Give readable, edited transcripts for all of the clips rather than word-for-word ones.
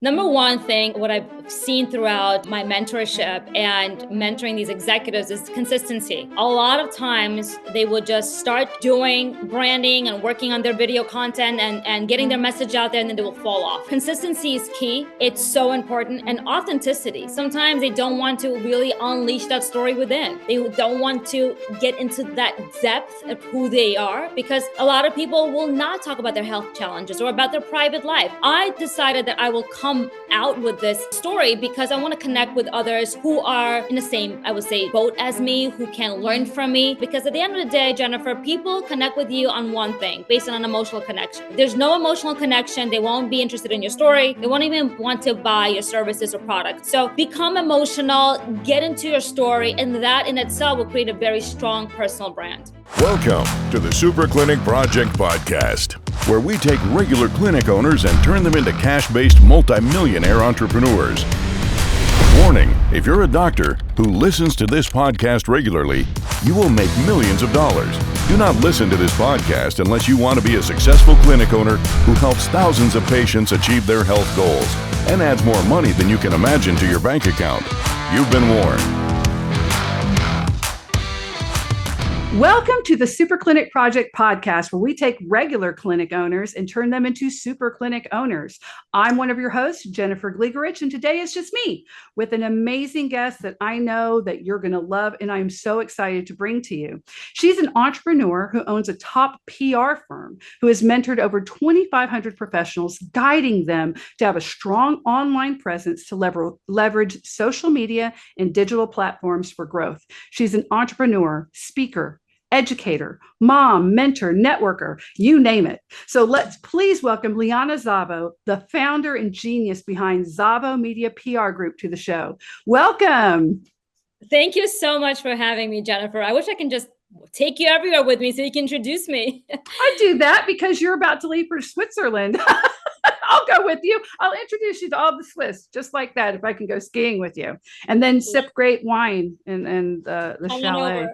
Number one thing, what I've seen throughout my mentorship and mentoring these executives is consistency. A lot of times they would just start doing branding and working on their video content and getting their message out there, and then they will fall off. Consistency is key. It's so important. And authenticity. Sometimes they don't want to really unleash that story within. They don't want to get into that depth of who they are, because a lot of people will not talk about their health challenges or about their private life. I decided that I will come out with this story because I want to connect with others who are in the same, I would say, boat as me, who can learn from me. Because at the end of the day, Jennifer, people connect with you on one thing, based on an emotional connection. If there's no emotional connection, they won't be interested in your story. They won't even want to buy your services or products. So become emotional, get into your story, and that in itself will create a very strong personal brand. Welcome to the Super Clinic Project Podcast, where we take regular clinic owners and turn them into cash-based multi-millionaire entrepreneurs. Warning, if you're a doctor who listens to this podcast regularly, you will make millions of dollars. Do not listen to this podcast unless you want to be a successful clinic owner who helps thousands of patients achieve their health goals and adds more money than you can imagine to your bank account. You've been warned. Welcome to the Super Clinic Project Podcast, where we take regular clinic owners and turn them into super clinic owners. I'm one of your hosts, Jennifer Gligoric, and today is just me with an amazing guest that I know that you're going to love, and I'm so excited to bring to you. She's an entrepreneur who owns a top PR firm, who has mentored over 2,500 professionals, guiding them to have a strong online presence to leverage social media and digital platforms for growth. She's an entrepreneur, speaker, educator, mom, mentor, networker, you name it. So let's please welcome Liana Zavo, the founder and genius behind Zavo Media PR Group, to the show. Welcome. Thank you so much for having me, Jennifer. I wish I can just take you everywhere with me so you can introduce me. I do that because you're about to leave for Switzerland. I'll go with you. I'll introduce you to all the Swiss, just like that, if I can go skiing with you. And then sip great wine in the chalet.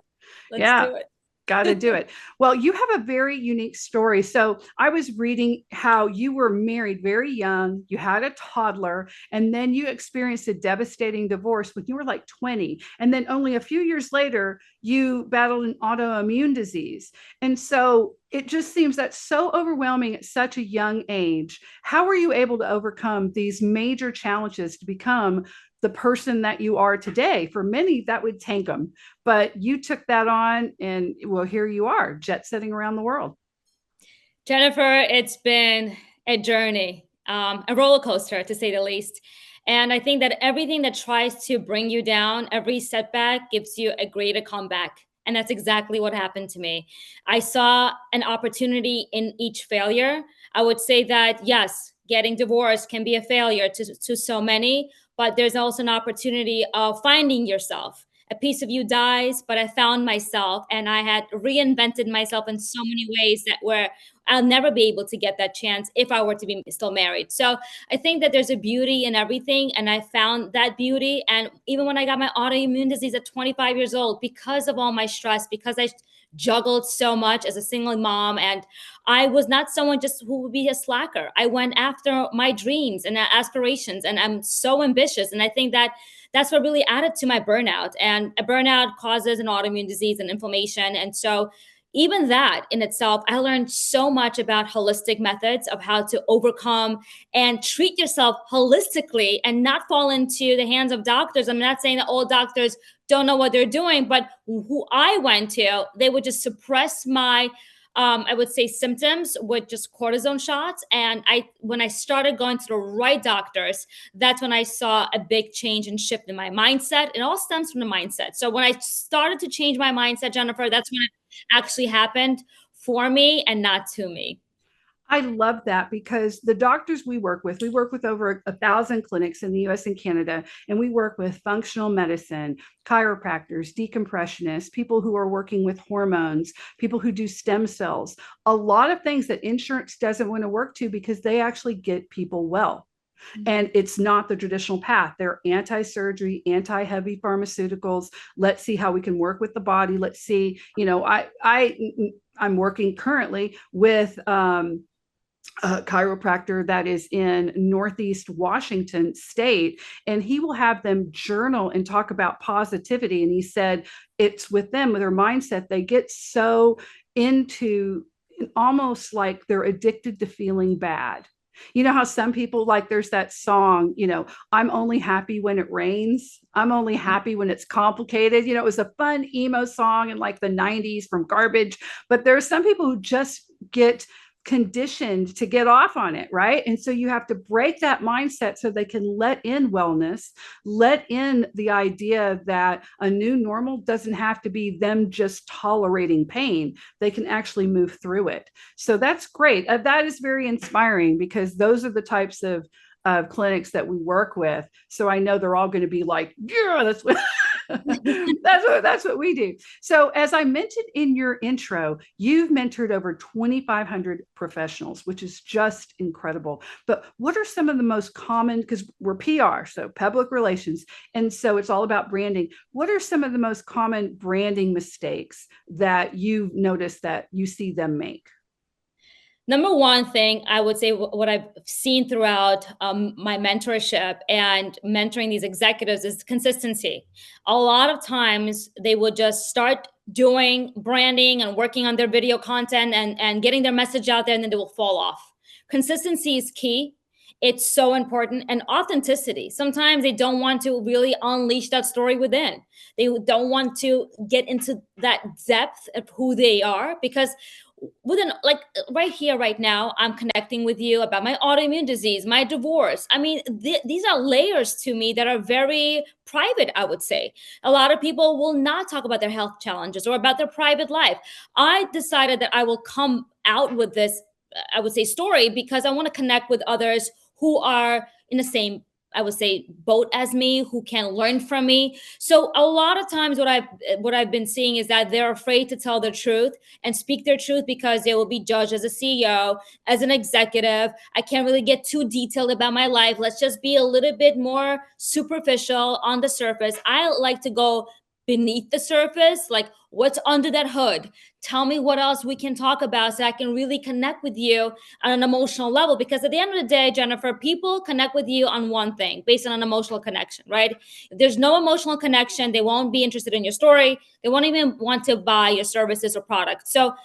Let's do it. Got to do it. Well, you have a very unique story. So I was reading how you were married very young, you had a toddler, and then you experienced a devastating divorce when you were like 20. And then only a few years later, you battled an autoimmune disease. And so it just seems that's so overwhelming at such a young age. How were you able to overcome these major challenges to become the person that you are today? For many, that would tank them, but you took that on, and well, here you are, jet setting around the world. Jennifer, it's been a journey, a roller coaster to say the least. And I think that everything that tries to bring you down, every setback gives you a greater comeback. And that's exactly what happened to me. I saw an opportunity in each failure. I would say that, yes, getting divorced can be a failure to so many, but there's also an opportunity of finding yourself. A piece of you dies, but I found myself, and I had reinvented myself in so many ways that were I'll never be able to get that chance if I were to be still married. So I think that there's a beauty in everything, and I found that beauty. And even when I got my autoimmune disease at 25 years old, because of all my stress, because I juggled so much as a single mom, and I was not someone just who would be a slacker. I went after my dreams and aspirations, and I'm so ambitious. And I think that that's what really added to my burnout. And a burnout causes an autoimmune disease and inflammation. And so even that in itself, I learned so much about holistic methods of how to overcome and treat yourself holistically and not fall into the hands of doctors. I'm not saying that all doctors don't know what they're doing, but who I went to, they would just suppress my I would say symptoms with just cortisone shots. And when I started going to the right doctors, that's when I saw a big change and shift in my mindset. It all stems from the mindset. So when I started to change my mindset, Jennifer, that's when it actually happened for me and not to me. I love that, because the doctors we work with over 1,000 clinics in the US and Canada, and we work with functional medicine, chiropractors, decompressionists, people who are working with hormones, people who do stem cells, a lot of things that insurance doesn't want to work to, because they actually get people well. And it's not the traditional path. They're anti-surgery, anti-heavy pharmaceuticals. Let's see how we can work with the body. Let's see, I'm working currently with chiropractor that is in Northeast Washington State, and he will have them journal and talk about positivity. And he said it's with them, with their mindset, they get so into almost like they're addicted to feeling bad. You know how some people, like, there's that song, I'm only happy when it rains. I'm only happy when it's complicated. It was a fun emo song in like the 90s from Garbage. But there are some people who just get conditioned to get off on it, right? And so you have to break that mindset so they can let in wellness, let in the idea that a new normal doesn't have to be them just tolerating pain. They can actually move through it. So that's great. That is very inspiring, because those are the types of clinics that we work with. So I know they're all going to be like, yeah, that's what that's what we do. So, as I mentioned in your intro, you've mentored over 2,500 professionals, which is just incredible. But what are some of the most common, because we're PR, so public relations, and so it's all about branding. What are some of the most common branding mistakes that you've noticed that you see them make? Number one thing I would say, what I've seen throughout my mentorship and mentoring these executives, is consistency. A lot of times they would just start doing branding and working on their video content and getting their message out there, and then they will fall off. Consistency is key. It's so important. And authenticity. Sometimes they don't want to really unleash that story within. They don't want to get into that depth of who they are, because within, like, right here right now, I'm connecting with you about my autoimmune disease, my divorce. I mean, these are layers to me that are very private, I would say. A lot of people will not talk about their health challenges or about their private life. I decided that I will come out with this, I would say, story, because I want to connect with others who are in the same, I would say, boat as me, who can learn from me. So a lot of times what I've been seeing is that they're afraid to tell their truth and speak their truth, because they will be judged as a CEO, as an executive. I can't really get too detailed about my life. Let's just be a little bit more superficial on the surface. I like to go beneath the surface, like what's under that hood. Tell me what else we can talk about, so I can really connect with you on an emotional level. Because at the end of the day, Jennifer, people connect with you on one thing, based on an emotional connection, right? If there's no emotional connection, they won't be interested in your story. They won't even want to buy your services or products. So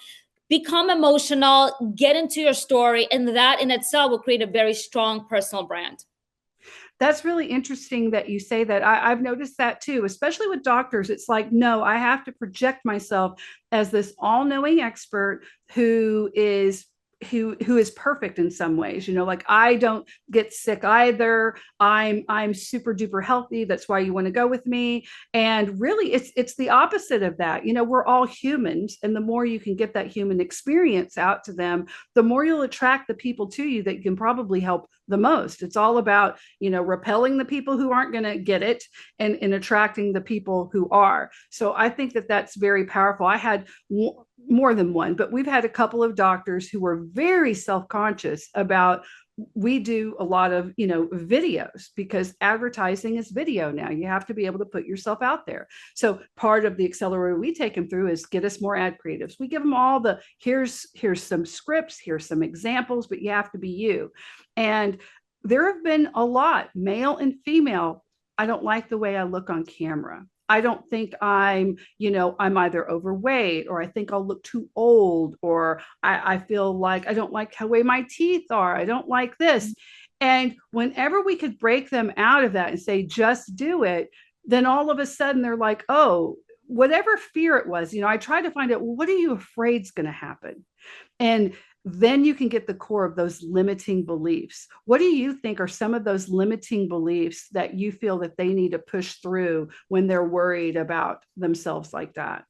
become emotional, get into your story, and that in itself will create a very strong personal brand. That's really interesting that you say that. I've noticed that too, especially with doctors. It's like, no, I have to project myself as this all-knowing expert who is perfect in some ways. Like, I don't get sick either. I'm super duper healthy. That's why you want to go with me. And really, it's the opposite of that. We're all humans, and the more you can get that human experience out to them, the more you'll attract the people to you that you can probably help the most. It's all about, repelling the people who aren't going to get it, and attracting the people who are. So I think that that's very powerful. I had more than one, but we've had a couple of doctors who were very self-conscious about, we do a lot of videos, because advertising is video now. You have to be able to put yourself out there. So part of the accelerator we take them through is get us more ad creatives. We give them all the, here's some scripts, here's some examples, but you have to be you. And there have been a lot, male and female. I don't like the way I look on camera. I don't think I'm either overweight, or I think I'll look too old, or I feel like I don't like the way my teeth are. I don't like this. And whenever we could break them out of that and say, just do it, then all of a sudden they're like, oh, whatever fear it was, I try to find out, well, what are you afraid is going to happen? And then you can get the core of those limiting beliefs. What do you think are some of those limiting beliefs that you feel that they need to push through when they're worried about themselves like that?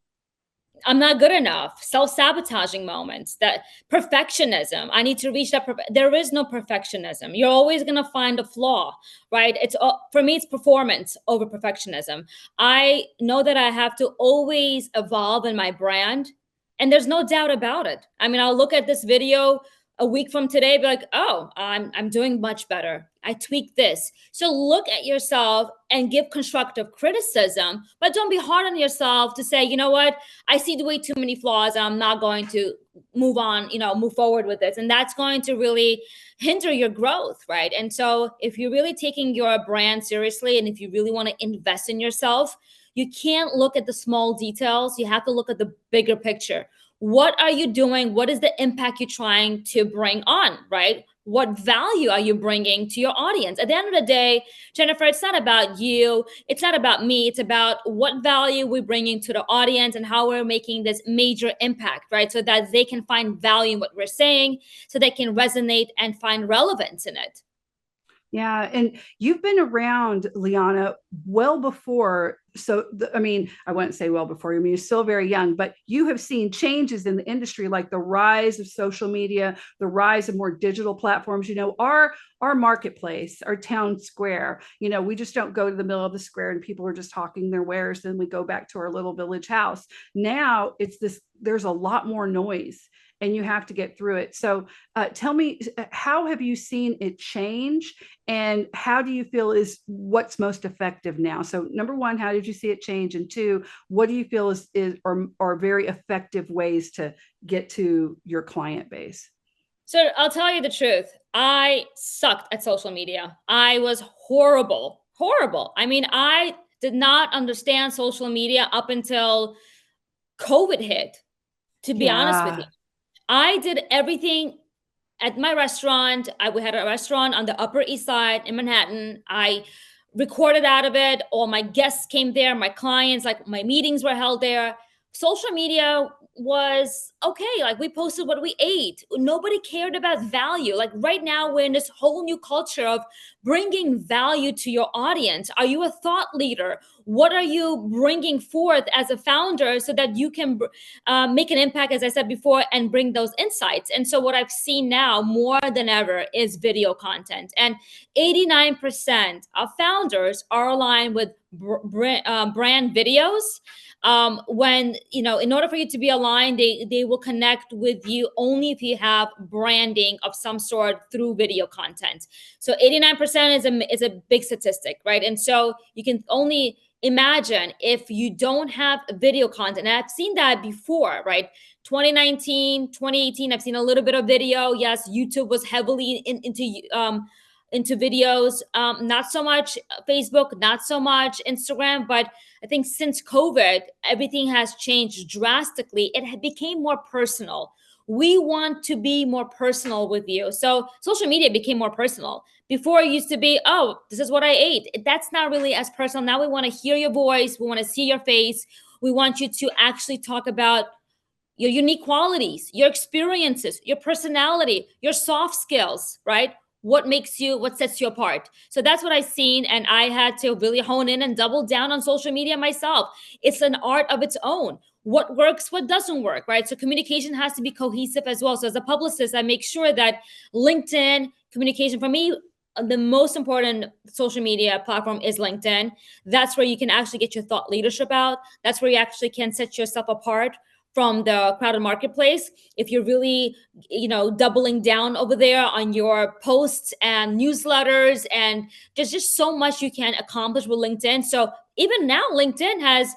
I'm not good enough. Self-sabotaging moments, that perfectionism. I need to reach that. There is no perfectionism. You're always going to find a flaw, right? It's for me, it's performance over perfectionism. I know that I have to always evolve in my brand, and there's no doubt about it. I mean, I'll look at this video a week from today, be like, oh, I'm doing much better. I tweaked this. So look at yourself and give constructive criticism, but don't be hard on yourself to say, you know what, I see way too many flaws. I'm not going to move on, move forward with this. And that's going to really hinder your growth, right? And so if you're really taking your brand seriously, and if you really want to invest in yourself, you can't look at the small details. You have to look at the bigger picture. What are you doing? What is the impact you're trying to bring on, right? What value are you bringing to your audience? At the end of the day, Jennifer, it's not about you. It's not about me. It's about what value we're bringing to the audience and how we're making this major impact, right? So that they can find value in what we're saying, so they can resonate and find relevance in it. Yeah. And you've been around, Liana, well before. So, I wouldn't say well before. I mean, you're still very young, but you have seen changes in the industry, like the rise of social media, the rise of more digital platforms. Our marketplace, our town square, we just don't go to the middle of the square and people are just hawking their wares. Then we go back to our little village house. Now there's a lot more noise and you have to get through it. So tell me, how have you seen it change, and how do you feel is what's most effective now? So number one, how did you see it change? And two, what do you feel are very effective ways to get to your client base? So I'll tell you the truth. I sucked at social media. I was horrible, horrible. I mean, I did not understand social media up until COVID hit, to be honest with you. Yeah. I did everything at my restaurant. We had a restaurant on the Upper East Side in Manhattan. I recorded out of it. All my guests came there, my clients, like my meetings were held there. Social media was okay. Like we posted what we ate. Nobody cared about value. Like right now, we're in this whole new culture of bringing value to your audience. Are you a thought leader? What are you bringing forth as a founder so that you can make an impact, as I said before, and bring those insights? And so what I've seen now more than ever is video content. And 89% of founders are aligned with brand videos. When, in order for you to be aligned, they will connect with you only if you have branding of some sort through video content. So 89% is a big statistic, right? And so you can only imagine if you don't have video content. And I've seen that before, right? 2019, 2018, I've seen a little bit of video. Yes, YouTube was heavily into videos, not so much Facebook, not so much Instagram, but I think since COVID, everything has changed drastically. It became more personal. We want to be more personal with you. So social media became more personal. Before it used to be, oh, this is what I ate. That's not really as personal. Now we want to hear your voice. We want to see your face. We want you to actually talk about your unique qualities, your experiences, your personality, your soft skills, right? What sets you apart. So that's what I've seen. And I had to really hone in and double down on social media myself. It's an art of its own. What works, what doesn't work, right? So communication has to be cohesive as well. So as a publicist, I make sure that LinkedIn communication, for me, the most important social media platform is LinkedIn. That's where you can actually get your thought leadership out. That's where you actually can set yourself apart from the crowded marketplace. If you're really, doubling down over there on your posts and newsletters, and there's just so much you can accomplish with LinkedIn. So even now, LinkedIn has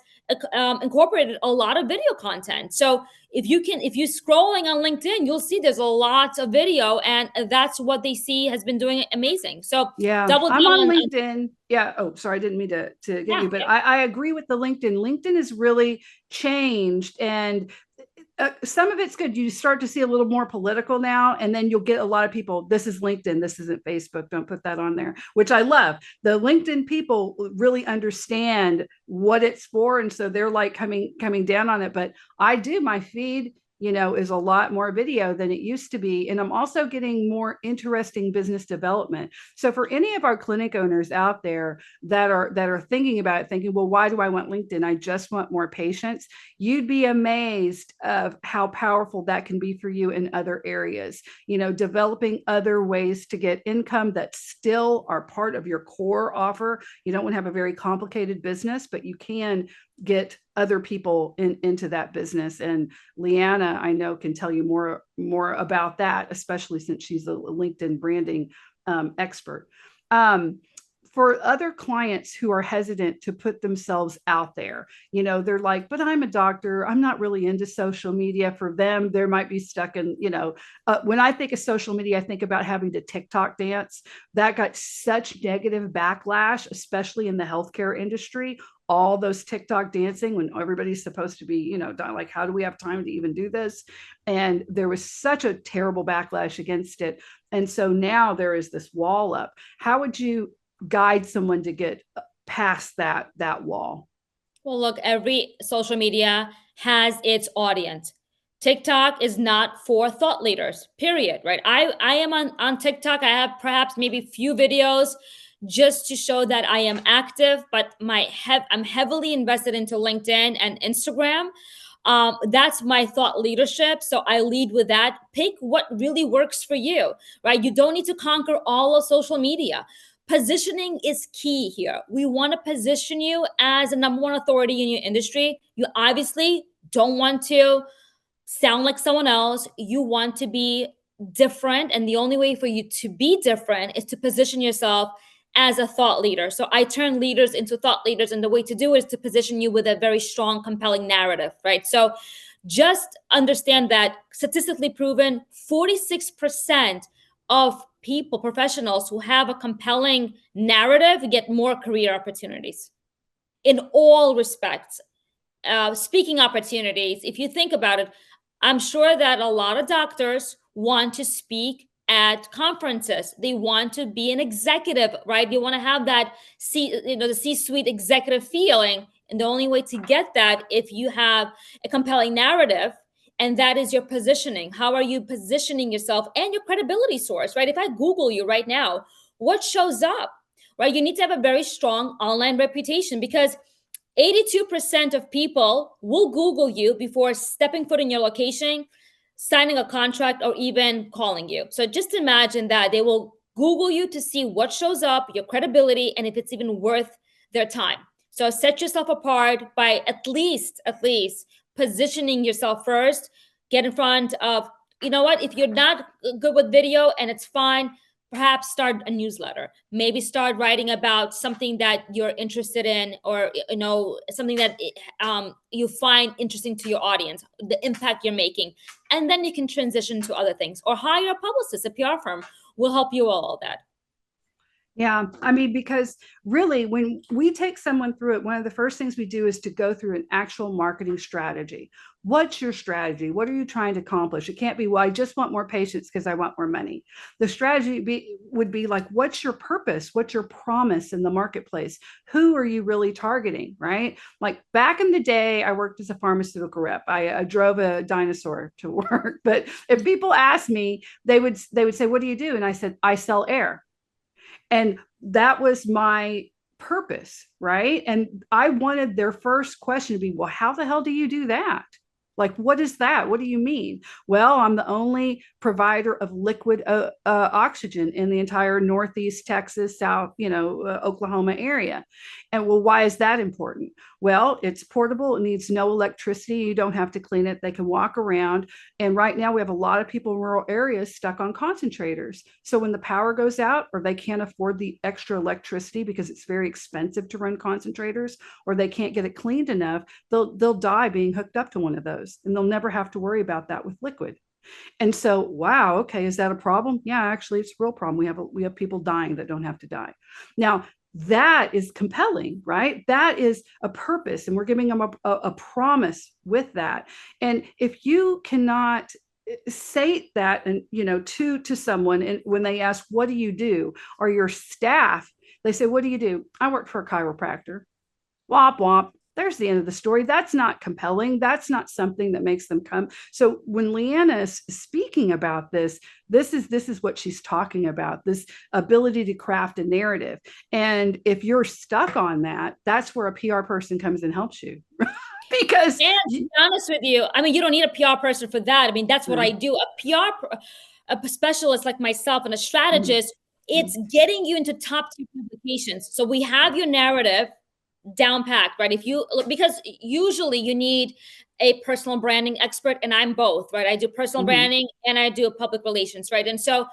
incorporated a lot of video content. So if you're scrolling on LinkedIn, you'll see there's a lot of video, and that's what they see has been doing amazing. So yeah, double down I'm on on LinkedIn. Yeah. Oh, sorry, I didn't mean to get yeah, you, but yeah. I agree with the LinkedIn. LinkedIn has really changed, and some of it's good. You start to see a little more political now, and then you'll get a lot of people. This is LinkedIn. This isn't Facebook. Don't put that on there, which I love. The LinkedIn people really understand what it's for, and so they're like coming down on it. But I do, my feed, is a lot more video than it used to be. And I'm also getting more interesting business development. So for any of our clinic owners out there that are thinking about it, thinking, well, why do I want LinkedIn? I just want more patients. You'd be amazed of how powerful that can be for you in other areas. Developing other ways to get income that still are part of your core offer. You don't want to have a very complicated business, but you can get other people into that business. And Liana, I know, can tell you more about that, especially since she's a LinkedIn branding expert. For other clients who are hesitant to put themselves out there, they're like, but I'm a doctor, I'm not really into social media. For them, they might be stuck in, when I think of social media, I think about having to TikTok dance. That got such negative backlash, especially in the healthcare industry. All those TikTok dancing when everybody's supposed to be, like, how do we have time to even do this? And there was such a terrible backlash against it. And so now there is this wall up. How would you guide someone to get past that wall? Well, look, every social media has its audience. TikTok is not for thought leaders, period, right? I am on TikTok. I have perhaps maybe few videos just to show that I am active, but I'm heavily invested into LinkedIn and Instagram. That's my thought leadership. So I lead with that. Pick what really works for you, right? You don't need to conquer all of social media. Positioning is key here. We want to position you as a number one authority in your industry. You obviously don't want to sound like someone else. You want to be different. And the only way for you to be different is to position yourself as a thought leader. So I turn leaders into thought leaders. And the way to do it is to position you with a very strong, compelling narrative, right? So just understand that statistically proven 46% of people, professionals who have a compelling narrative get more career opportunities in all respects. Speaking opportunities, if you think about it, I'm sure that a lot of doctors want to speak at conferences. They want to be an executive, right? They want to have that the C-suite executive feeling. And the only way to get that, if you have a compelling narrative, and that is your positioning. How are you positioning yourself and your credibility source, right? If I Google you right now, what shows up, right? You need to have a very strong online reputation, because 82% of people will Google you before stepping foot in your location, signing a contract, or even calling you. So just imagine that they will Google you to see what shows up, your credibility, and if it's even worth their time. So set yourself apart by at least positioning yourself first. Get in front of, if you're not good with video and it's fine, perhaps start a newsletter. Maybe start writing about something that you're interested in, or something that you find interesting to your audience, the impact you're making, and then you can transition to other things, or hire a publicist. A PR firm will help you all that. Yeah, I mean, because really, when we take someone through it, one of the first things we do is to go through an actual marketing strategy. What's your strategy? What are you trying to accomplish? It can't be, well, I just want more patients because I want more money. The strategy would be like, what's your purpose? What's your promise in the marketplace? Who are you really targeting, right? Like back in the day, I worked as a pharmaceutical rep. I drove a dinosaur to work. But if people asked me, they would say, what do you do? And I said, I sell air. And that was my purpose, right? And I wanted their first question to be, well, how the hell do you do that? Like, what is that? What do you mean? Well, I'm the only provider of liquid oxygen in the entire Northeast Texas, South, Oklahoma area. And well, why is that important? Well, it's portable. It needs no electricity. You don't have to clean it. They can walk around. And right now we have a lot of people in rural areas stuck on concentrators. So when the power goes out, or they can't afford the extra electricity because it's very expensive to run concentrators, or they can't get it cleaned enough, they'll die being hooked up to one of those. And they'll never have to worry about that with liquid. And so, wow, okay, is that a problem? Yeah, actually, it's a real problem. We have people dying that don't have to die. Now, that is compelling, right? That is a purpose, and we're giving them a promise with that. And if you cannot say that, and to someone, and when they ask, what do you do, or your staff, they say, what do you do? I work for a chiropractor. Womp womp. There's the end of the story. That's not compelling. That's not something that makes them come. So when Liana is speaking about this is what she's talking about, this ability to craft a narrative. And if you're stuck on that, that's where a PR person comes and helps you. Because, and to be honest with you, I mean, you don't need a PR person for that. I mean, that's what I do. A specialist like myself and a strategist, it's getting you into top tier publications. So we have your narrative. down packed, right? Because usually you need a personal branding expert, and I'm both, right? I do personal Mhm. branding and I do public relations, right? And so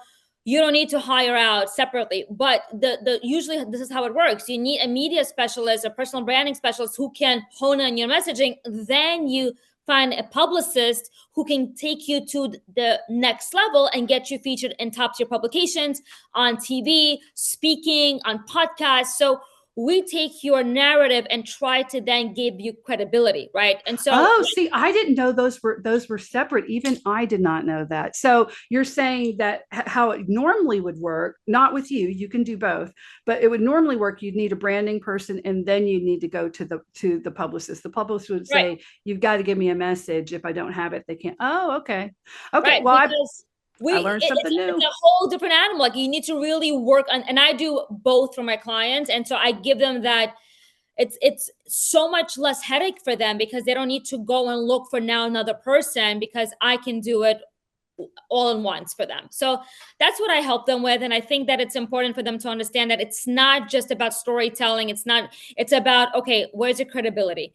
you don't need to hire out separately, but the usually this is how it works. You need a media specialist, a personal branding specialist who can hone in your messaging. Then you find a publicist who can take you to the next level and get you featured in top tier publications, on TV, speaking, on podcasts. So we take your narrative and try to then give you credibility, right? And so, Oh, see, I didn't know those were separate. Even I did not know that. So you're saying that how it normally would work, not with you, you can do both, but it would normally work. You'd need a branding person, and then you need to go to the publicist. The publicist would right, say, "You've got to give me a message. If I don't have it, they can't." Oh, okay, okay. right, Well, because I learned something it's new. a whole different animal. Like, you need to really work on, and I do both for my clients, and so I give them that. It's so much less headache for them because they don't need to go and look for now another person, because I can do it all in once for them. So that's what I help them with. And I think that it's important for them to understand that it's not just about storytelling. It's about, okay, where's your credibility?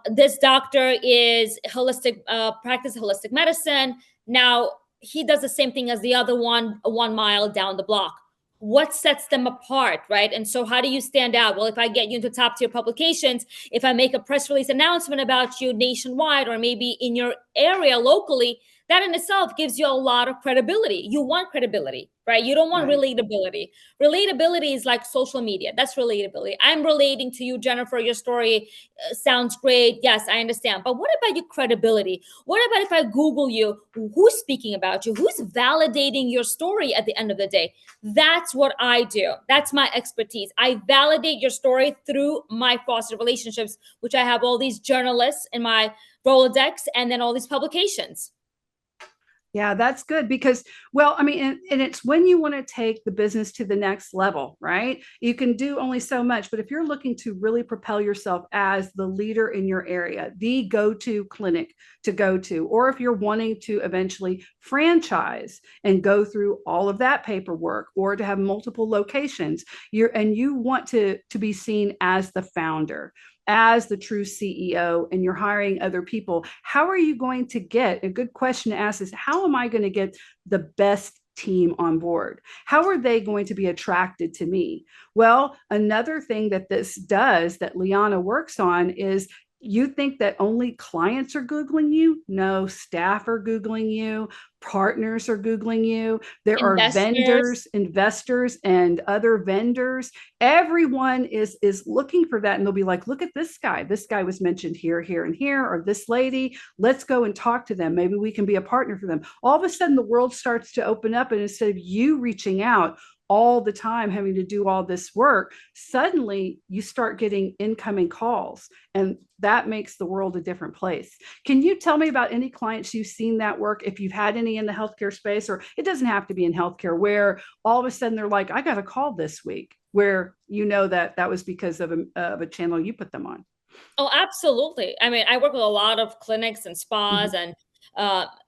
This doctor is practice holistic medicine. Now he does the same thing as the other 1 mile down the block. What sets them apart, right? And so how do you stand out? Well, if I get you into top tier publications, if I make a press release announcement about you nationwide, or maybe in your area locally, that in itself gives you a lot of credibility. You want credibility, right? You don't want Right. relatability. Relatability is like social media. That's relatability. I'm relating to you, Jennifer. Your story sounds great. Yes, I understand. But what about your credibility? What about if I Google you? Who's speaking about you? Who's validating your story at the end of the day? That's what I do. That's my expertise. I validate your story through my foster relationships, which I have all these journalists in my Rolodex, and then all these publications. Yeah, that's good because, well, I mean, and it's when you want to take the business to the next level, right? You can do only so much, but if you're looking to really propel yourself as the leader in your area, the go-to clinic to go to, or if you're wanting to eventually franchise and go through all of that paperwork, or to have multiple locations, you want to be seen as the founder, as the true CEO, and you're hiring other people, how are you going to get, a good question to ask is, how am I going to get the best team on board? How are they going to be attracted to me? Well, another thing that this does that Liana works on is, you think that only clients are Googling you? No, staff are Googling you, partners are Googling you. There are Investors. vendors, investors, and other vendors. Everyone is looking for that. And they'll be like, look at this guy. This guy was mentioned here, here, and here, or this lady. Let's go and talk to them. Maybe we can be a partner for them. All of a sudden, the world starts to open up. And instead of you reaching out all the time, having to do all this work, suddenly you start getting incoming calls, and that makes the world a different place. Can you tell me about any clients you've seen that work, if you've had any in the healthcare space, or it doesn't have to be in healthcare, where all of a sudden they're like, I got a call this week, where that was because of a channel you put them on? Oh, absolutely. I mean, I work with a lot of clinics and spas Mhm. and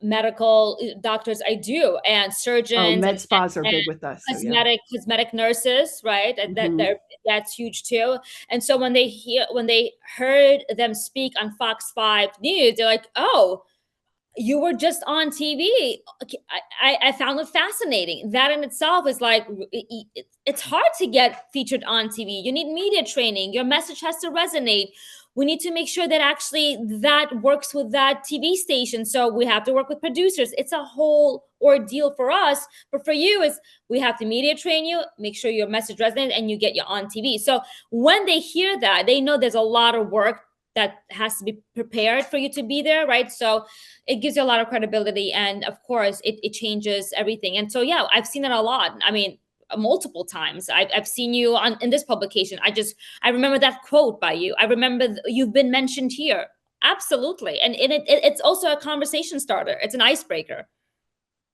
medical doctors. I do, and Oh, surgeons med spas are big with us. So yeah. cosmetic nurses, right? Mhm. That's huge too. And so when they heard them speak on Fox 5 News, they're like, "Oh, you were just on TV." Okay, I found it fascinating. That in itself is like, it's hard to get featured on TV. You need media training. Your message has to resonate. We need to make sure that actually that works with that TV station. So we have to work with producers. It's a whole ordeal for us. But for you, is we have to media train you, make sure your message resonates, and you get you on TV. So when they hear that, they know there's a lot of work that has to be prepared for you to be there, right? So it gives you a lot of credibility, and of course it changes everything. And so yeah, I've seen it a lot. I mean, multiple times. I've seen you on in this publication. I remember that quote by you. I remember you've been mentioned here. Absolutely. And it's also a conversation starter. It's an icebreaker.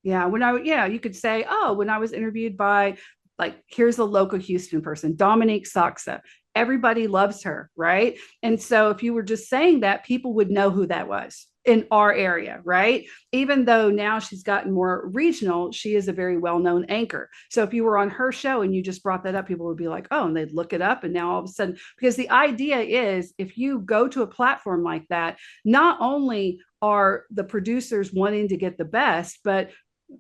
Yeah, you could say, oh, when I was interviewed by, like, here's a local Houston person, Dominique Saxa. Everybody loves her, right? And so if you were just saying that, people would know who that was. in our area, right? Even though now she's gotten more regional, she is a very well-known anchor. So if you were on her show and you just brought that up, people would be like, oh, and they'd look it up. And now all of a sudden, because the idea is if you go to a platform like that, not only are the producers wanting to get the best, but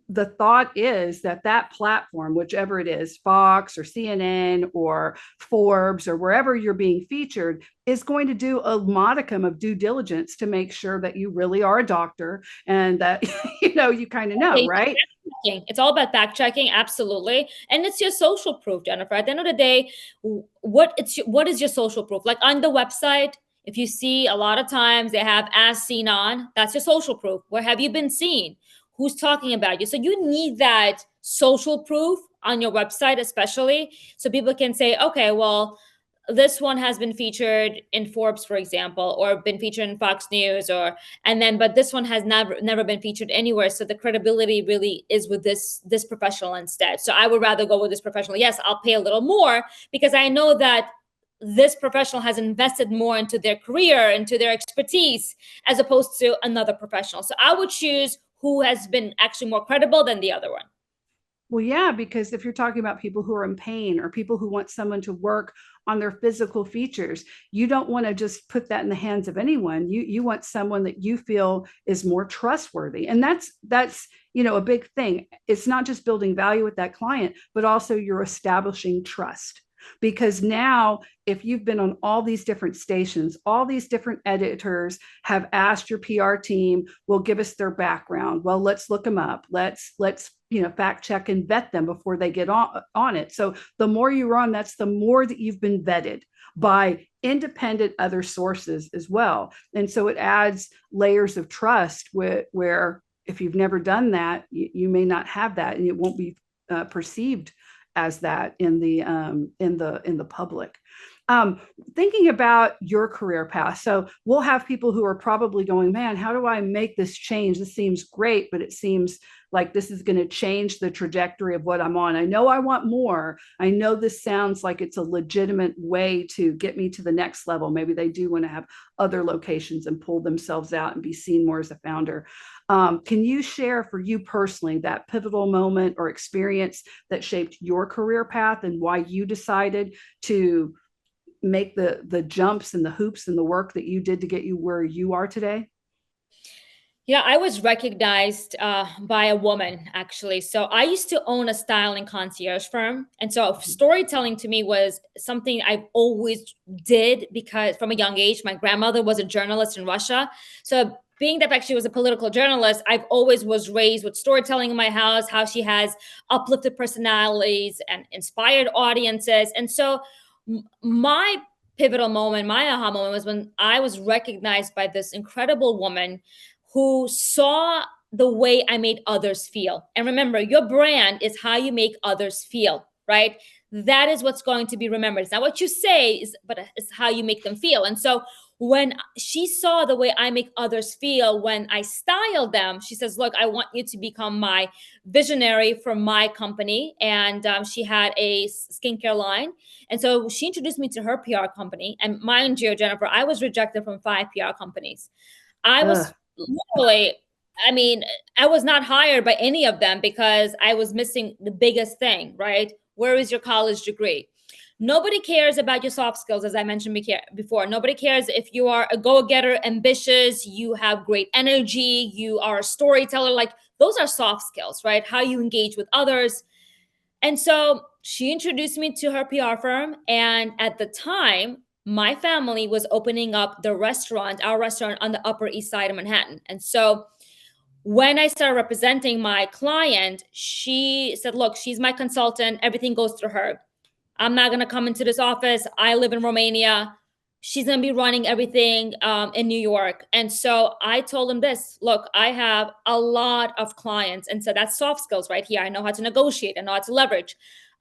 the thought is that that platform, whichever it is, Fox or CNN or Forbes or wherever you're being featured, is going to do a modicum of due diligence to make sure that you really are a doctor and that you kind of know, right? It's all about fact checking, absolutely, and it's your social proof, Jennifer. At the end of the day, what is your social proof? Like on the website, if you see a lot of times they have as seen on, that's your social proof. Where have you been seen? Who's talking about you? So you need that social proof on your website, especially so people can say, okay, well, this one has been featured in Forbes, for example, or been featured in Fox News, but this one has never been featured anywhere. So the credibility really is with this professional instead. So I would rather go with this professional. Yes, I'll pay a little more because I know that this professional has invested more into their career, into their expertise, as opposed to another professional. So I would choose who has been actually more credible than the other one. Well, yeah, because if you're talking about people who are in pain or people who want someone to work on their physical features, you don't want to just put that in the hands of anyone. You want someone that you feel is more trustworthy. And that's a big thing. It's not just building value with that client, but also you're establishing trust. Because now, if you've been on all these different stations, all these different editors have asked your PR team, well, give us their background. Well, let's look them up. Let's fact check and vet them before they get on it. So the more you're on, that's the more that you've been vetted by independent other sources as well. And so it adds layers of trust where if you've never done that, you may not have that, and it won't be perceived as that in the public. Thinking about your career path. So we'll have people who are probably going, man, how do I make this change? This seems great, but it seems like this is going to change the trajectory of what I'm on. I know I want more. I know this sounds like it's a legitimate way to get me to the next level. Maybe they do want to have other locations and pull themselves out and be seen more as a founder. Can you share for you personally that pivotal moment or experience that shaped your career path and why you decided to make the jumps and the hoops and the work that you did to get you where you are today? Yeah, I was recognized by a woman, actually. So I used to own a styling concierge firm. And so storytelling to me was something I've always did because from a young age, my grandmother was a journalist in Russia. So being that she was a political journalist, I've always was raised with storytelling in my house, how she has uplifted personalities and inspired audiences. And so my pivotal moment, my aha moment was when I was recognized by this incredible woman who saw the way I made others feel. And remember, your brand is how you make others feel, right? That is what's going to be remembered. It's not what you say, but it's how you make them feel. And so when she saw the way I make others feel when I style them, she says, look, I want you to become my visionary for my company. And she had a skincare line. And so she introduced me to her PR company. And mind you, Jennifer, I was rejected from 5 PR companies. I was literally, I was not hired by any of them because I was missing the biggest thing, right? Where is your college degree? Nobody cares about your soft skills, as I mentioned before. Nobody cares if you are a go-getter, ambitious, you have great energy, you are a storyteller. Like those are soft skills, right? How you engage with others. And so she introduced me to her PR firm. And at the time, my family was opening up our restaurant on the Upper East Side of Manhattan. And so when I started representing my client, she said, look, she's my consultant. Everything goes through her. I'm not going to come into this office. I live in Romania. She's going to be running everything in New York. And so I told him this, look, I have a lot of clients. And so that's soft skills right here. I know how to negotiate. I know how to leverage.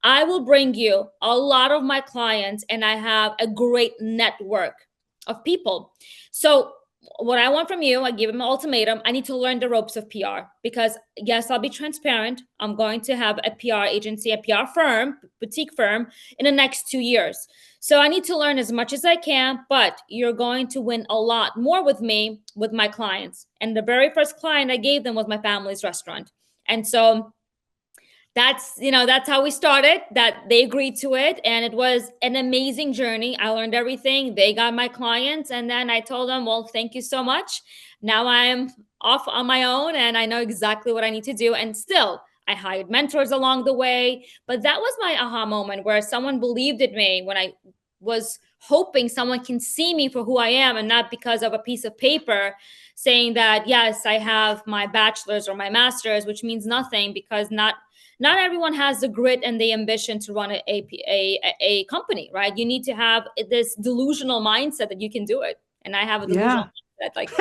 I will bring you a lot of my clients and I have a great network of people. So what I want from you, I give him an ultimatum. I need to learn the ropes of PR because, yes, I'll be transparent. I'm going to have a PR agency, a PR firm, boutique firm in the next 2 years. So I need to learn as much as I can, but you're going to win a lot more with me, with my clients. And the very first client I gave them was my family's restaurant. And so that's how we started, that they agreed to it. And it was an amazing journey. I learned everything. They got my clients. And then I told them, well, thank you so much. Now I'm off on my own and I know exactly what I need to do. And still, I hired mentors along the way. But that was my aha moment where someone believed in me when I was hoping someone can see me for who I am and not because of a piece of paper saying that, yes, I have my bachelor's or my master's, which means nothing because not everyone has the grit and the ambition to run a company, right? You need to have this delusional mindset that you can do it. And I have a delusional mindset. Like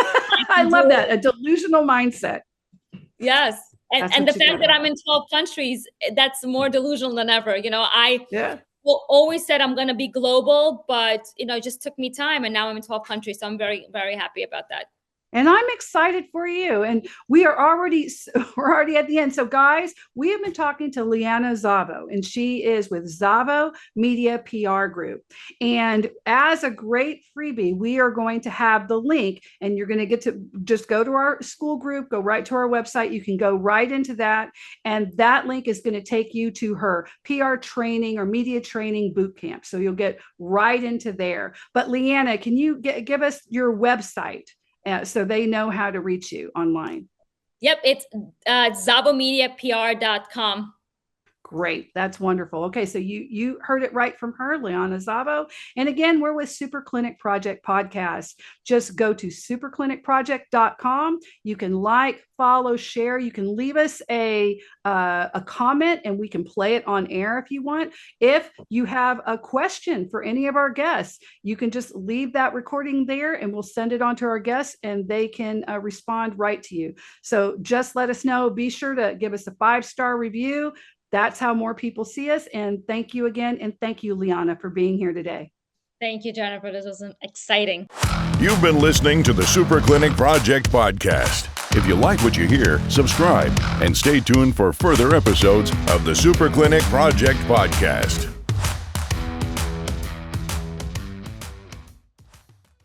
I love that. A delusional mindset. Yes. And the fact that I'm in 12 countries, that's more delusional than ever. I always said I'm going to be global, but, it just took me time. And now I'm in 12 countries. So I'm very, very happy about that. And I'm excited for you. And we're already at the end. So guys, we have been talking to Liana Zavo, and she is with Zavo Media PR Group. And as a great freebie, we are going to have the link, and you're going to get to just go to our school group, go right to our website. You can go right into that. And that link is going to take you to her PR training or media training boot camp. So you'll get right into there. But Liana, can you give us your website? So they know how to reach you online. Yep, it's ZavoMediaPR.com. Great. That's wonderful. Okay. So you heard it right from her, Liana Zavo. And again, we're with Super Clinic Project Podcast. Just go to superclinicproject.com. You can like, follow, share. You can leave us a comment and we can play it on air if you want. If you have a question for any of our guests, you can just leave that recording there and we'll send it on to our guests and they can respond right to you. So just let us know. Be sure to give us a 5-star review. That's how more people see us. And thank you again. And thank you, Liana, for being here today. Thank you, Jennifer. This was exciting. You've been listening to the Super Clinic Project Podcast. If you like what you hear, subscribe and stay tuned for further episodes of the Super Clinic Project Podcast.